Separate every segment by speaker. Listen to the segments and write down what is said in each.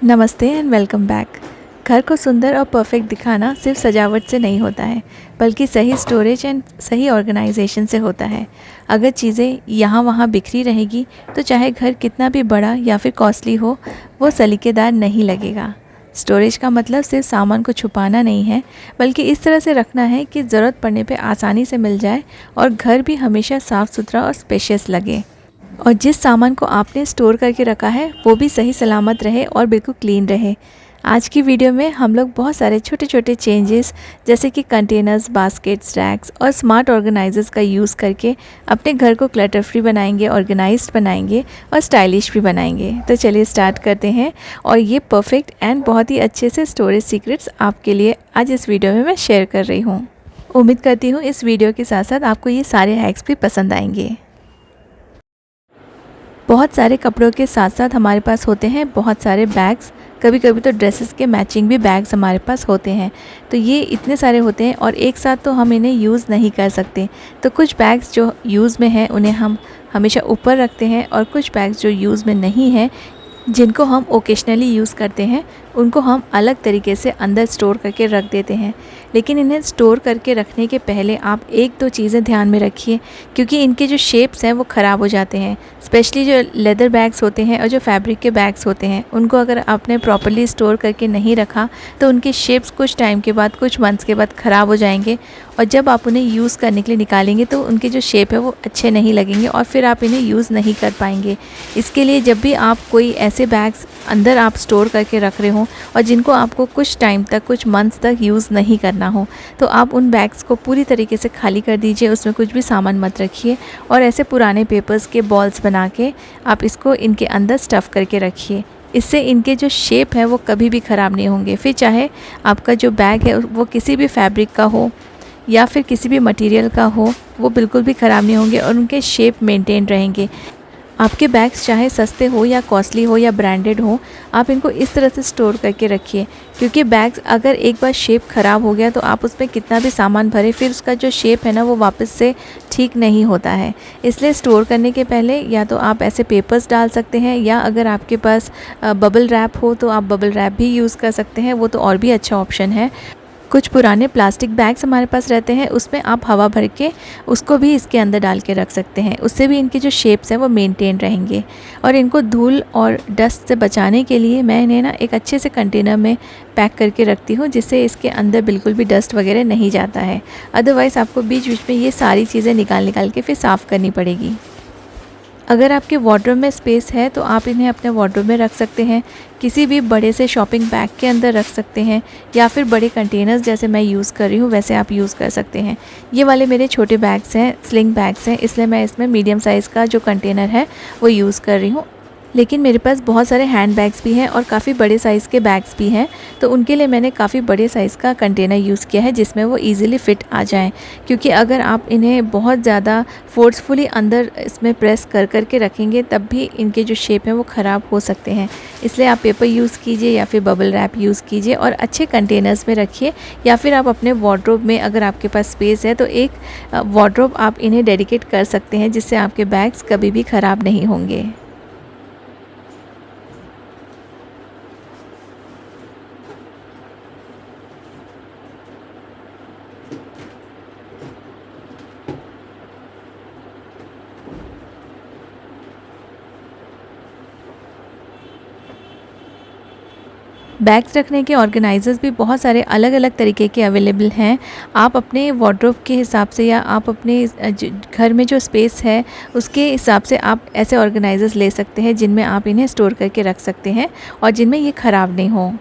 Speaker 1: नमस्ते and welcome back. घर को सुंदर और परफेक्ट दिखाना सिर्फ सजावट से नहीं होता है, बल्कि सही स्टोरेज एंड सही ऑर्गेनाइजेशन से होता है। अगर चीज़ें यहाँ वहाँ बिखरी रहेगी तो चाहे घर कितना भी बड़ा या फिर कॉस्टली हो, वो सलीकेदार नहीं लगेगा। स्टोरेज का मतलब सिर्फ सामान को छुपाना नहीं है, बल्कि इस तरह से रखना है कि ज़रूरत पड़ने पे आसानी से मिल जाए और घर भी हमेशा साफ़ सुथरा और स्पेशियस लगे। और जिस सामान को आपने स्टोर करके रखा है वो भी सही सलामत रहे और बिल्कुल क्लीन रहे। आज की वीडियो में हम लोग बहुत सारे छोटे छोटे चेंजेस जैसे कि कंटेनर्स, बास्केट्स, रैक्स और स्मार्ट ऑर्गेनाइजर्स का यूज़ करके अपने घर को क्लटर फ्री बनाएंगे, ऑर्गेनाइज्ड बनाएंगे और स्टाइलिश भी बनाएंगे। तो चलिए स्टार्ट करते हैं। और ये परफेक्ट एंड बहुत ही अच्छे से स्टोरेज सीक्रेट्स आपके लिए आज इस वीडियो में मैं शेयर कर रही हूँ। उम्मीद करती हूँ इस वीडियो के साथ साथ आपको ये सारे हैक्स भी पसंद आएंगे। बहुत सारे कपड़ों के साथ साथ हमारे पास होते हैं बहुत सारे बैग्स। कभी कभी तो ड्रेसेस के मैचिंग भी बैग्स हमारे पास होते हैं। तो ये इतने सारे होते हैं और एक साथ तो हम इन्हें यूज़ नहीं कर सकते। तो कुछ बैग्स जो यूज़ में हैं उन्हें हम हमेशा ऊपर रखते हैं, और कुछ बैग्स जो यूज़ में नहीं हैं, जिनको हम ओकेशनली यूज़ करते हैं, उनको हम अलग तरीके से अंदर स्टोर करके रख देते हैं। लेकिन इन्हें स्टोर करके रखने के पहले आप एक दो चीज़ें ध्यान में रखिए, क्योंकि इनके जो शेप्स हैं वो ख़राब हो जाते हैं। स्पेशली जो लेदर बैग्स होते हैं और जो फैब्रिक के बैग्स होते हैं, उनको अगर आपने प्रॉपर्ली स्टोर करके नहीं रखा तो उनके शेप्स कुछ टाइम के बाद, कुछ मंथ्स के बाद ख़राब हो जाएंगे। और जब आप उन्हें यूज़ करने के लिए निकालेंगे तो उनके जो शेप है वो अच्छे नहीं लगेंगे और फिर आप इन्हें यूज़ नहीं कर पाएंगे। इसके लिए जब भी आप कोई ऐसे बैग्स अंदर आप स्टोर करके रख रहे हो और जिनको आपको कुछ टाइम तक, कुछ मंथ्स तक यूज़ नहीं करना हो, तो आप उन बैग्स को पूरी तरीके से खाली कर दीजिए। उसमें कुछ भी सामान मत रखिए और ऐसे पुराने पेपर्स के बॉल्स बना के आप इसको इनके अंदर स्टफ़ करके रखिए। इससे इनके जो शेप है वो कभी भी ख़राब नहीं होंगे। फिर चाहे आपका जो बैग है वो किसी भी फैब्रिक का हो या फिर किसी भी मटेरियल का हो, वो बिल्कुल भी ख़राब नहीं होंगे और उनके शेप मेंटेन रहेंगे। आपके बैग्स चाहे सस्ते हो या कॉस्टली हो या ब्रांडेड हो, आप इनको इस तरह से स्टोर करके रखिए, क्योंकि बैग्स अगर एक बार शेप ख़राब हो गया तो आप उसमें कितना भी सामान भरें, फिर उसका जो शेप है ना वो वापस से ठीक नहीं होता है। इसलिए स्टोर करने के पहले या तो आप ऐसे पेपर्स डाल सकते हैं, या अगर आपके पास बबल रैप हो तो आप बबल रैप भी यूज़ कर सकते हैं, वो तो और भी अच्छा ऑप्शन है। कुछ पुराने प्लास्टिक बैग्स हमारे पास रहते हैं, उसमें आप हवा भर के उसको भी इसके अंदर डाल के रख सकते हैं। उससे भी इनके जो शेप्स हैं वो मेंटेन रहेंगे। और इनको धूल और डस्ट से बचाने के लिए मैं इन्हें ना एक अच्छे से कंटेनर में पैक करके रखती हूँ, जिससे इसके अंदर बिल्कुल भी डस्ट वगैरह नहीं जाता है। अदरवाइज़ आपको बीच बीच में ये सारी चीज़ें निकाल के फिर साफ़ करनी पड़ेगी। अगर आपके वार्डरोब में स्पेस है तो आप इन्हें अपने वार्डरोब में रख सकते हैं, किसी भी बड़े से शॉपिंग बैग के अंदर रख सकते हैं, या फिर बड़े कंटेनर्स जैसे मैं यूज़ कर रही हूँ वैसे आप यूज़ कर सकते हैं। ये वाले मेरे छोटे बैग्स हैं, स्लिंग बैग्स हैं, इसलिए मैं इसमें मीडियम साइज़ का जो कंटेनर है वो यूज़ कर रही हूँ। लेकिन मेरे पास बहुत सारे हैंड बैग्स भी हैं और काफ़ी बड़े साइज़ के बैग्स भी हैं, तो उनके लिए मैंने काफ़ी बड़े साइज़ का कंटेनर यूज़ किया है जिसमें वो इजीली फ़िट आ जाएं। क्योंकि अगर आप इन्हें बहुत ज़्यादा फोर्सफुली अंदर इसमें प्रेस कर कर के रखेंगे तब भी इनके जो शेप हैं वो ख़राब हो सकते हैं। इसलिए आप पेपर यूज़ कीजिए या फिर बबल रैप यूज़ कीजिए और अच्छे कंटेनर्स में रखिए, या फिर आप अपने वार्डरोब में अगर आपके पास स्पेस है तो एक वार्डरोब आप इन्हें डेडिकेट कर सकते हैं, जिससे आपके बैग्स कभी भी ख़राब नहीं होंगे। बैग्स रखने के ऑर्गेनाइजर्स भी बहुत सारे अलग अलग तरीके के अवेलेबल हैं। आप अपने वार्डरोब के हिसाब से या आप अपने घर में जो स्पेस है उसके हिसाब से आप ऐसे ऑर्गेनाइजर्स ले सकते हैं जिनमें आप इन्हें स्टोर करके रख सकते हैं और जिनमें ये ख़राब नहीं हो।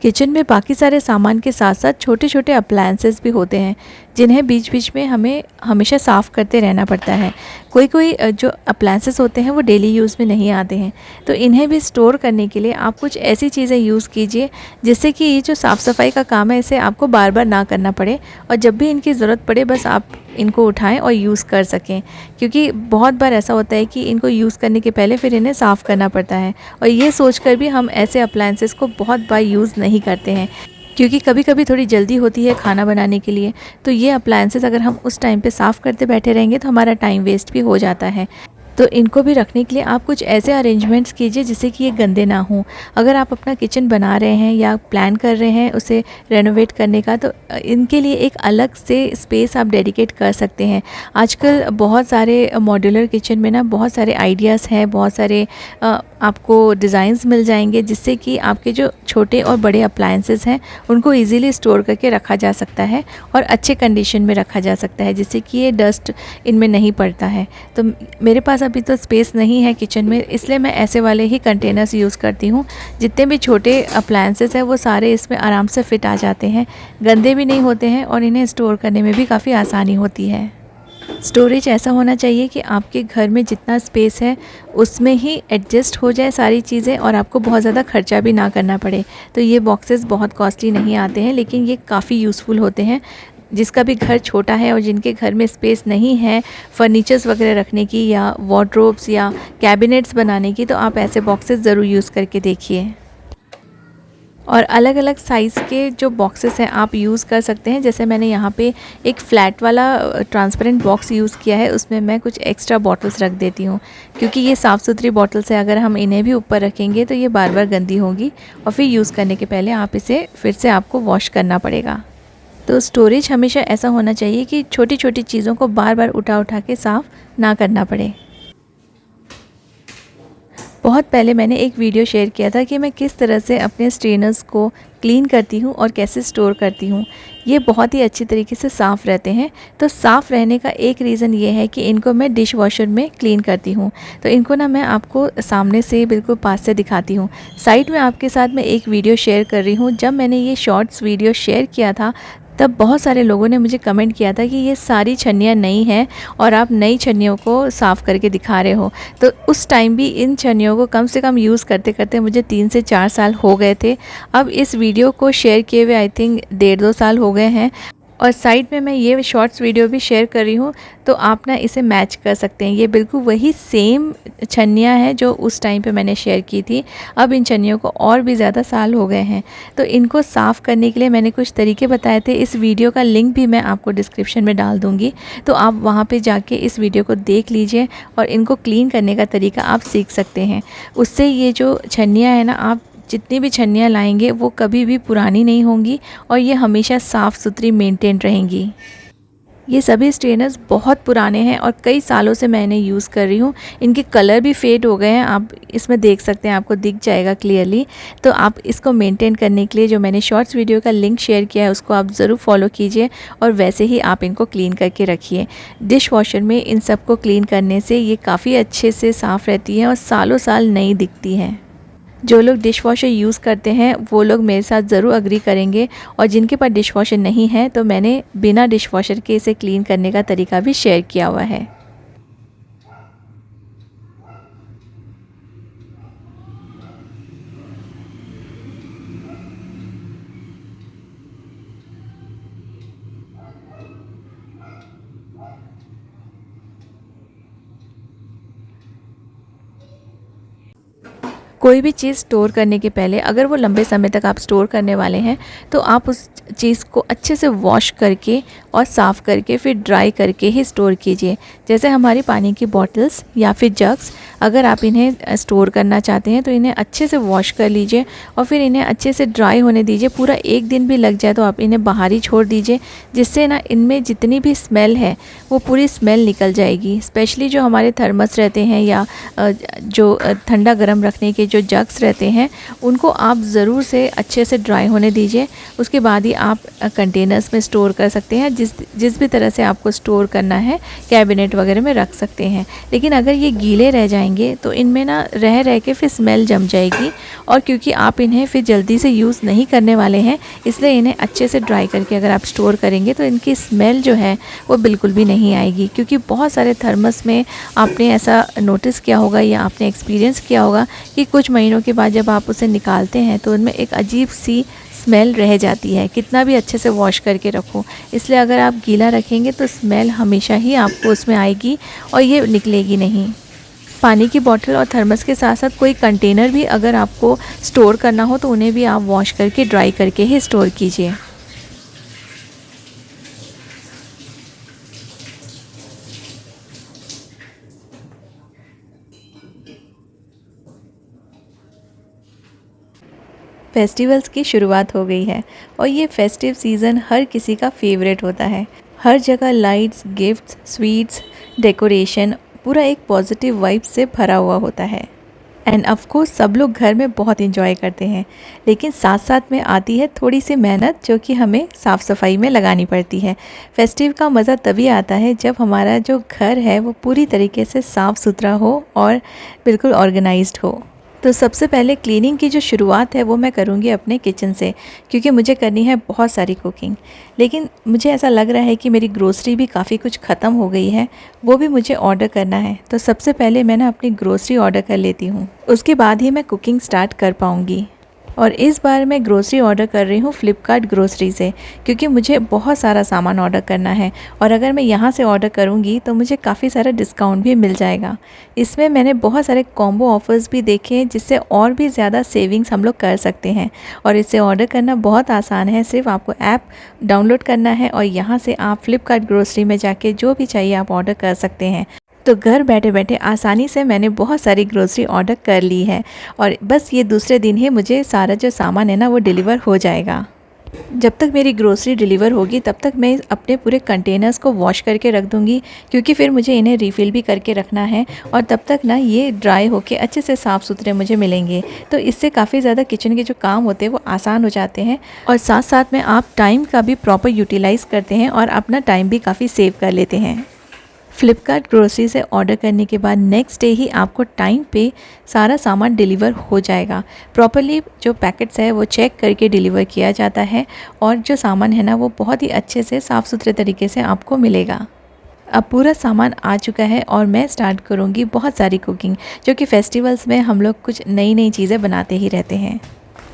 Speaker 1: किचन में बाकी सारे सामान के साथ साथ छोटे छोटे अप्लायंसेस भी होते हैं, जिन्हें बीच बीच में हमें हमेशा साफ़ करते रहना पड़ता है। कोई कोई जो अप्लायंसेस होते हैं वो डेली यूज़ में नहीं आते हैं, तो इन्हें भी स्टोर करने के लिए आप कुछ ऐसी चीज़ें यूज़ कीजिए जिससे कि ये जो साफ़ सफाई का काम है इसे आपको बार बार ना करना पड़े, और जब भी इनकी ज़रूरत पड़े बस आप इनको उठाएं और यूज़ कर सकें, क्योंकि बहुत बार ऐसा होता है कि इनको यूज़ करने के पहले फिर इन्हें साफ़ करना पड़ता है। और ये सोचकर भी हम ऐसे अप्लायंसेस को बहुत बार यूज़ नहीं करते हैं, क्योंकि कभी कभी थोड़ी जल्दी होती है खाना बनाने के लिए। तो ये अप्लायंसेस अगर हम उस टाइम पे साफ़ करते बैठे रहेंगे तो हमारा टाइम वेस्ट भी हो जाता है। तो इनको भी रखने के लिए आप कुछ ऐसे अरेंजमेंट्स कीजिए जिससे कि ये गंदे ना हों। अगर आप अपना किचन बना रहे हैं या प्लान कर रहे हैं उसे रेनोवेट करने का, तो इनके लिए एक अलग से स्पेस आप डेडिकेट कर सकते हैं। आजकल बहुत सारे मॉड्यूलर किचन में ना बहुत सारे आइडियाज़ हैं, बहुत सारे आपको डिज़ाइंस मिल जाएंगे जिससे कि आपके जो छोटे और बड़े अप्लायंसेस हैं उनको इजीली स्टोर करके रखा जा सकता है और अच्छे कंडीशन में रखा जा सकता है, जिससे कि ये डस्ट इनमें नहीं पड़ता है। तो मेरे पास अभी तो स्पेस नहीं है किचन में, इसलिए मैं ऐसे वाले ही कंटेनर्स यूज़ करती हूँ। जितने भी छोटे अप्लायंसेस हैं वो सारे इसमें आराम से फिट आ जाते हैं, गंदे भी नहीं होते हैं और इन्हें स्टोर करने में भी काफ़ी आसानी होती है। स्टोरेज ऐसा होना चाहिए कि आपके घर में जितना स्पेस है उसमें ही एडजस्ट हो जाए सारी चीज़ें और आपको बहुत ज़्यादा खर्चा भी ना करना पड़े। तो ये बॉक्सेस बहुत कॉस्टली नहीं आते हैं, लेकिन ये काफ़ी यूज़फुल होते हैं। जिसका भी घर छोटा है और जिनके घर में स्पेस नहीं है फर्नीचर्स वगैरह रखने की या वार्डरोब्स या कैबिनेट्स बनाने की, तो आप ऐसे बॉक्सेस ज़रूर यूज़ करके देखिए। और अलग अलग साइज़ के जो बॉक्सेस हैं आप यूज़ कर सकते हैं। जैसे मैंने यहाँ पे एक फ़्लैट वाला ट्रांसपेरेंट बॉक्स यूज़ किया है, उसमें मैं कुछ एक्स्ट्रा बॉटल्स रख देती हूँ, क्योंकि ये साफ़ सुथरी बॉटल्स है। अगर हम इन्हें भी ऊपर रखेंगे तो ये बार बार गंदी होगी और फिर यूज़ करने के पहले आप इसे फिर से आपको वॉश करना पड़ेगा। तो स्टोरेज हमेशा ऐसा होना चाहिए कि छोटी छोटी चीज़ों को बार बार उठा के साफ़ ना करना पड़े। बहुत पहले मैंने एक वीडियो शेयर किया था कि मैं किस तरह से अपने स्ट्रेनर्स को क्लीन करती हूँ और कैसे स्टोर करती हूँ। ये बहुत ही अच्छी तरीके से साफ़ रहते हैं। तो साफ़ रहने का एक रीज़न ये है कि इनको मैं डिश वॉशर में क्लीन करती हूँ। तो इनको ना मैं आपको सामने से बिल्कुल पास से दिखाती हूँ। साइड में आपके साथ मैं एक वीडियो शेयर कर रही हूँ। जब मैंने ये शॉर्ट्स वीडियो शेयर किया था तब बहुत सारे लोगों ने मुझे कमेंट किया था कि ये सारी छन्नियाँ नई हैं और आप नई छन्नियों को साफ़ करके दिखा रहे हो। तो उस टाइम भी इन छन्नियों को कम से कम यूज़ करते करते मुझे 3 से 4 साल हो गए थे। अब इस वीडियो को शेयर किए हुए आई थिंक 1.5-2 साल हो गए हैं। और साइड में मैं ये शॉर्ट्स वीडियो भी शेयर कर रही हूँ, तो आप ना इसे मैच कर सकते हैं। ये बिल्कुल वही सेम छन्नियाँ हैं जो उस टाइम पे मैंने शेयर की थी। अब इन छन्नियों को और भी ज़्यादा साल हो गए हैं। तो इनको साफ़ करने के लिए मैंने कुछ तरीके बताए थे। इस वीडियो का लिंक भी मैं आपको डिस्क्रिप्शन में डाल दूँगी, तो आप वहाँ पर जाके इस वीडियो को देख लीजिए और इनको क्लीन करने का तरीका आप सीख सकते हैं। उससे ये जो छन्नियाँ हैं ना, आप जितनी भी छन्नियाँ लाएंगे वो कभी भी पुरानी नहीं होंगी और ये हमेशा साफ़ सुथरी मेंटेन रहेंगी। ये सभी स्ट्रेनर्स बहुत पुराने हैं और कई सालों से मैं इन्हें यूज़ कर रही हूँ। इनके कलर भी फेड हो गए हैं, आप इसमें देख सकते हैं, आपको दिख जाएगा क्लियरली। तो आप इसको मेंटेन करने के लिए जो मैंने शॉर्ट्स वीडियो का लिंक शेयर किया है उसको आप ज़रूर फॉलो कीजिए और वैसे ही आप इनको क्लीन करके रखिए। डिश वॉशर में इन सब को क्लीन करने से ये काफ़ी अच्छे से साफ़ रहती है और सालों साल नई दिखती हैं। जो लोग डिश वॉशर यूज़ करते हैं वो लोग मेरे साथ ज़रूर अग्री करेंगे, और जिनके पास डिश वॉशर नहीं है तो मैंने बिना डिश वॉशर के इसे क्लीन करने का तरीका भी शेयर किया हुआ है। कोई भी चीज़ स्टोर करने के पहले अगर वो लंबे समय तक आप स्टोर करने वाले हैं तो आप उस चीज़ को अच्छे से वॉश करके और साफ़ करके फिर ड्राई करके ही स्टोर कीजिए। जैसे हमारी पानी की बॉटल्स या फिर जग्स, अगर आप इन्हें स्टोर करना चाहते हैं तो इन्हें अच्छे से वॉश कर लीजिए और फिर इन्हें अच्छे से ड्राई होने दीजिए। पूरा 1 दिन भी लग जाए तो आप इन्हें बाहर ही छोड़ दीजिए, जिससे ना इनमें जितनी भी स्मेल है वो पूरी स्मेल निकल जाएगी। स्पेशली जो हमारे थर्मस रहते हैं या जो ठंडा गर्म रखने के जो जग्स रहते हैं उनको आप ज़रूर से अच्छे से ड्राई होने दीजिए। उसके बाद ही आप कंटेनर्स में स्टोर कर सकते हैं। जिस भी तरह से आपको स्टोर करना है कैबिनेट वगैरह में रख सकते हैं। लेकिन अगर ये गीले रह जाएंगे रहेंगे तो इनमें ना रह रह के फिर स्मेल जम जाएगी, और क्योंकि आप इन्हें फिर जल्दी से यूज़ नहीं करने वाले हैं, इसलिए इन्हें अच्छे से ड्राई करके अगर आप स्टोर करेंगे तो इनकी स्मेल जो है वो बिल्कुल भी नहीं आएगी। क्योंकि बहुत सारे थर्मस में आपने ऐसा नोटिस किया होगा या आपने एक्सपीरियंस किया होगा कि कुछ महीनों के बाद जब आप उसे निकालते हैं तो उनमें एक अजीब सी स्मेल रह जाती है, कितना भी अच्छे से वॉश करके रखो। इसलिए अगर आप गीला रखेंगे तो स्मेल हमेशा ही आपको उसमें आएगी और ये निकलेगी नहीं। पानी की बोतल और थर्मस के साथ साथ कोई कंटेनर भी अगर आपको स्टोर करना हो तो उन्हें भी आप वॉश करके ड्राई करके ही स्टोर कीजिए। फेस्टिवल्स की शुरुआत हो गई है और ये फेस्टिव सीज़न हर किसी का फेवरेट होता है। हर जगह लाइट्स, गिफ्ट्स, स्वीट्स, डेकोरेशन, पूरा एक पॉजिटिव वाइब से भरा हुआ होता है। एंड ऑफ कोर्स सब लोग घर में बहुत इंजॉय करते हैं, लेकिन साथ साथ में आती है थोड़ी सी मेहनत जो कि हमें साफ़ सफाई में लगानी पड़ती है। फेस्टिव का मज़ा तभी आता है जब हमारा जो घर है वो पूरी तरीके से साफ़ सुथरा हो और बिल्कुल ऑर्गेनाइज्ड हो। तो सबसे पहले क्लीनिंग की जो शुरुआत है वो मैं करूँगी अपने किचन से, क्योंकि मुझे करनी है बहुत सारी कुकिंग। लेकिन मुझे ऐसा लग रहा है कि मेरी ग्रोसरी भी काफ़ी कुछ ख़त्म हो गई है, वो भी मुझे ऑर्डर करना है। तो सबसे पहले मैं ना अपनी ग्रोसरी ऑर्डर कर लेती हूँ, उसके बाद ही मैं कुकिंग स्टार्ट कर पाऊँगी। और इस बार मैं ग्रोसरी ऑर्डर कर रही हूँ फ्लिपकार्ट ग्रोसरी से, क्योंकि मुझे बहुत सारा सामान ऑर्डर करना है और अगर मैं यहाँ से ऑर्डर करूँगी तो मुझे काफ़ी सारा डिस्काउंट भी मिल जाएगा। इसमें मैंने बहुत सारे कॉम्बो ऑफ़र्स भी देखे हैं जिससे और भी ज़्यादा सेविंग्स हम लोग कर सकते हैं। और इसे ऑर्डर करना बहुत आसान है, सिर्फ आपको ऐप डाउनलोड करना है और यहाँ से आप फ्लिपकार्ट ग्रोसरी में जाके जो भी चाहिए आप ऑर्डर कर सकते हैं। तो घर बैठे बैठे आसानी से मैंने बहुत सारी ग्रोसरी ऑर्डर कर ली है और बस ये दूसरे दिन ही मुझे सारा जो सामान है ना वो डिलीवर हो जाएगा। जब तक मेरी ग्रोसरी डिलीवर होगी तब तक मैं अपने पूरे कंटेनर्स को वॉश करके रख दूँगी, क्योंकि फिर मुझे इन्हें रीफ़िल भी करके रखना है और तब तक ना ये ड्राई होके अच्छे से साफ़ सुथरे मुझे मिलेंगे। तो इससे काफ़ी ज़्यादा किचन के जो काम होते हैं वो आसान हो जाते हैं और साथ साथ में आप टाइम का भी प्रॉपर यूटिलाइज़ करते हैं और अपना टाइम भी काफ़ी सेव कर लेते हैं। फ्लिपकार्ट ग्रोसरी से ऑर्डर करने के बाद नेक्स्ट डे ही आपको टाइम पे सारा सामान डिलीवर हो जाएगा। प्रॉपर्ली जो पैकेट्स है वो चेक करके डिलीवर किया जाता है और जो सामान है ना वो बहुत ही अच्छे से साफ़ सुथरे तरीके से आपको मिलेगा। अब पूरा सामान आ चुका है और मैं स्टार्ट करूँगी बहुत सारी कुकिंग, जो कि फेस्टिवल्स में हम लोग कुछ नई नई चीज़ें बनाते ही रहते हैं।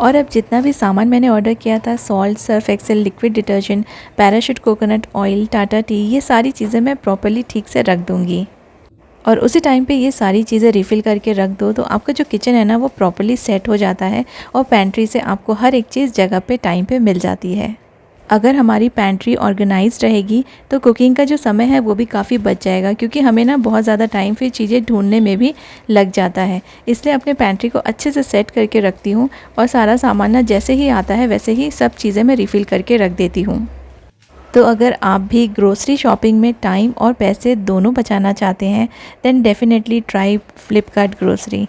Speaker 1: और अब जितना भी सामान मैंने ऑर्डर किया था, salt, Surf Excel, liquid detergent, Parachute coconut oil, Tata tea, ये सारी चीज़ें मैं प्रॉपर्ली ठीक से रख दूँगी। और उसी टाइम पे ये सारी चीज़ें रिफ़िल करके रख दो तो आपका जो किचन है ना वो प्रॉपर्ली सेट हो जाता है और पैंट्री से आपको हर एक चीज़ जगह पे टाइम पे मिल जाती है। अगर हमारी पैंट्री ऑर्गेनाइज्ड रहेगी तो कुकिंग का जो समय है वो भी काफ़ी बच जाएगा, क्योंकि हमें ना बहुत ज़्यादा टाइम फिर चीज़ें ढूंढने में भी लग जाता है। इसलिए अपने पैंट्री को अच्छे से सेट करके रखती हूँ और सारा सामान ना जैसे ही आता है वैसे ही सब चीज़ें मैं रिफ़िल करके रख देती हूँ। तो अगर आप भी ग्रोसरी शॉपिंग में टाइम और पैसे दोनों बचाना चाहते हैं then definitely try Flipkart grocery.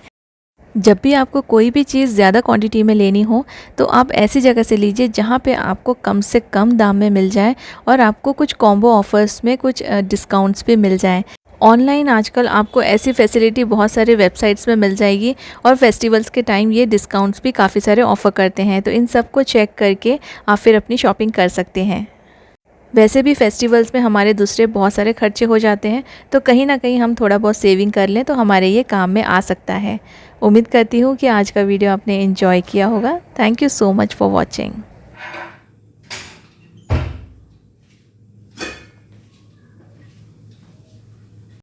Speaker 1: जब भी आपको कोई भी चीज़ ज़्यादा क्वांटिटी में लेनी हो तो आप ऐसी जगह से लीजिए जहाँ पे आपको कम से कम दाम में मिल जाए और आपको कुछ कॉम्बो ऑफ़र्स में कुछ डिस्काउंट्स भी मिल जाएं। ऑनलाइन आजकल आपको ऐसी फैसिलिटी बहुत सारे वेबसाइट्स में मिल जाएगी और फेस्टिवल्स के टाइम ये डिस्काउंट्स भी काफ़ी सारे ऑफ़र करते हैं, तो इन सब को चेक करके आप फिर अपनी शॉपिंग कर सकते हैं। वैसे भी फेस्टिवल्स में हमारे दूसरे बहुत सारे खर्चे हो जाते हैं, तो कहीं ना कहीं हम थोड़ा बहुत सेविंग कर लें तो हमारे ये काम में आ सकता है। उम्मीद करती हूँ कि आज का वीडियो आपने एंजॉय किया होगा। Thank you so much for watching.